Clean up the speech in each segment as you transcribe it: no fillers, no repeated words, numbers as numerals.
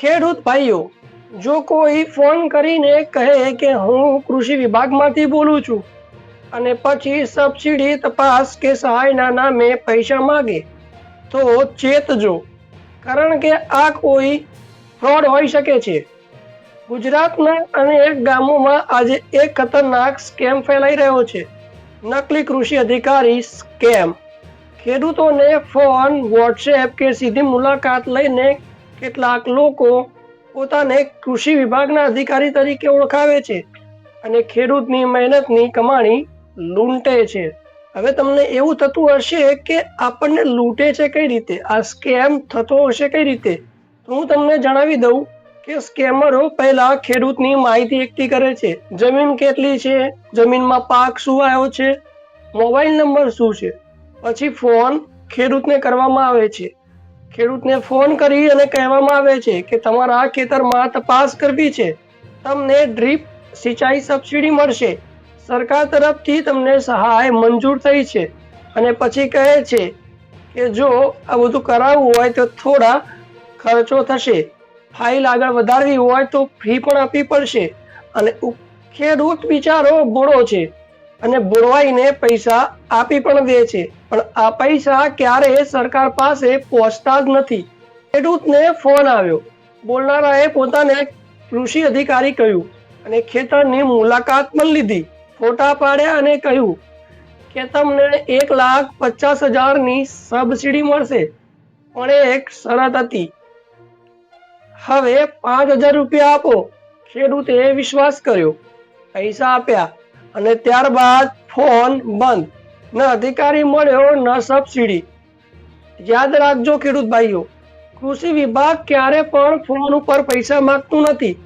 ખેડૂત ભાઈઓ, જો કોઈ ફોન કરીને કહે કે હું કૃષિ વિભાગમાંથી બોલું છું અને પછી સબસિડી તપાસ કે સહાયના નામે પૈસા માંગે તો ચેતજો, કારણ કે આ કોઈ ફ્રોડ હોઈ શકે છે. ગુજરાતના અનેક ગામોમાં આજે એક ખતરનાક સ્કેમ ફેલાઈ રહ્યો છે. નકલી કૃષિ અધિકારી સ્કેમ. ખેડૂતોને ફોન, વોટ્સએપ કે સીધી મુલાકાત લઈને કેટલાક લોકો પોતાને કૃષિ વિભાગના અધિકારી તરીકે ઓળખાવે છે અને ખેડૂતની મહેનતની કમાણી લૂંટે છે. હવે તમને એવું થતું હશે કે આપણને લૂંટે છે કઈ રીતે, આ સ્કેમ થતો હશે કઈ રીતે? તો હું તમને જણાવી દઉં કે સ્કેમરો પહેલા ખેડૂતની માહિતી એકઠી કરે છે. જમીન કેટલી છે, જમીનમાં પાક શું આવ્યો છે, મોબાઈલ નંબર શું છે. પછી ફોન ખેડૂતને કરવામાં આવે છે. ખેડૂતને ફોન કરી અને કહેવામાં આવે છે કે તમારા ખેતરમાં તપાસ કરવી છે, તમને ડ્રીપ સિંચાઈ સબસિડી મળશે, સરકાર તરફથી તમને સહાય મંજૂર થઈ છે. અને પછી કહે છે કે જો આ બધું કરાવવું હોય તો થોડા ખર્ચો થશે, ફાઇલ આગળ વધારવી હોય તો ફી પણ આપવી પડશે. અને ખેડૂત બિચારો ભોળો છે અને ભોળવાઈને પૈસા આપી પણ દે છે, પણ આ પૈસા ક્યારેય સરકાર પાસે પહોંચતા જ નથી. ખેડૂતને ફોન આવ્યો, બોલનારાએ પોતાને કૃષિ અધિકારી કહ્યું અને ખેતરની મુલાકાત પણ લીધી, ફોટા પાડ્યા અને કહ્યું કે તમને 1,50,000ની સબસિડી મળશે, પણ એક શરત હતી, હવે 5,000 રૂપિયા આપો. ખેડૂતે વિશ્વાસ કર્યો, પૈસા આપ્યા અને ત્યારબાદ ફોન બંધ. ન અધિકારી મળ્યો ન સબસિડી. યાદ રાખજો ખેડૂત ભાઈઓ, કૃષિ વિભાગ ક્યારે પણ ફોન ઉપર પૈસા માંગતું નથી.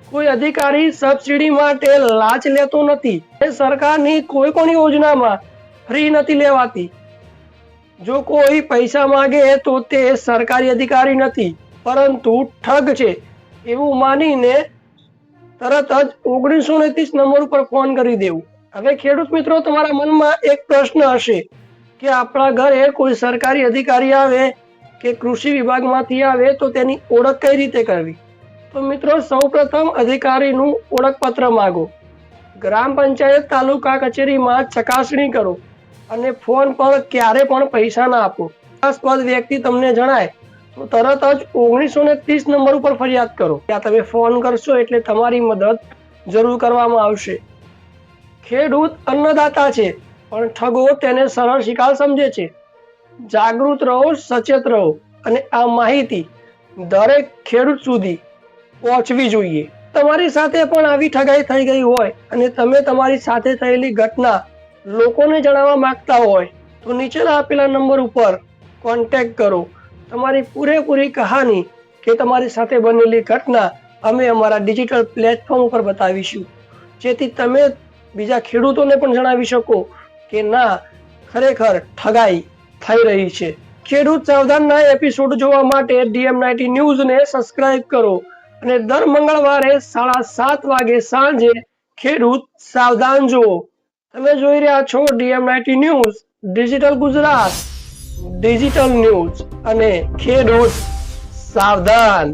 કોઈ અધિકારી સબસિડી માટે લાંચ લેતો નથી. સરકારની કોઈ પણ યોજનામાં ફ્રી નથી લેવાતી. જો કોઈ પૈસા માંગે તો તે સરકારી અધિકારી નથી પરંતુ ઠગ છે એવું માનીને તરત જ 1929 નંબર ઉપર ફોન કરી દેવું. હવે ખેડૂત મિત્રો, તમારા મનમાં એક પ્રશ્ન હશે કે આપણા ઘરે કોઈ સરકારી અધિકારી આવે કે કૃષિ વિભાગમાંથી આવે તો તેની ઓળખ કઈ રીતે કરવી? તો મિત્રો, સૌપ્રથમ અધિકારીનું ઓળખપત્ર માંગો, ગ્રામ પંચાયત તાલુકા કચેરીમાં ચકાસણી કરો અને ફોન પર ક્યારે પણ પૈસા ના આપો. શંકાસ્પદ વ્યક્તિ તમને જણાય તો તરત જ 1930 નંબર ઉપર ફરિયાદ કરો. ત્યાં તમે ફોન કરશો એટલે તમારી મદદ જરૂર કરવામાં આવશે. ખેડૂત અન્નદાતા છે, પણ ઠગો તેને સરળ શિકાર સમજે છે. જાગૃત રહો, સચેત રહો અને આ માહિતી દરેક ખેડૂત સુધી પહોંચવી જોઈએ. તમારી સાથે પણ આવી ઠગાઈ થઈ ગઈ હોય અને તમે તમારી સાથે થયેલી ઘટના લોકોને જણાવવા માંગતા હોય તો નીચેના આપેલા નંબર ઉપર કોન્ટેક્ટ કરો. તમારી પૂરેપૂરી કહાની કે તમારી સાથે બનેલી ઘટના અમે અમારા ડિજિટલ પ્લેટફોર્મ ઉપર બતાવીશું, જેથી તમે બીજા ખેડૂતોને પણ જણાવી શકો કે ના, ખરેખર ઠગાઈ થઈ રહી છે. ખેડૂત સાવધાનના એપિસોડ જોવા માટે DM90 ન્યૂઝને સબસ્ક્રાઇબ કરો અને દર મંગળવારે 7:30 વાગે સાંજે ખેડૂત સાવધાન જુઓ. તમે જોઈ રહ્યા છો DM90 news, digital Gujarat, digital news અને ખેડૂત સાવધાન.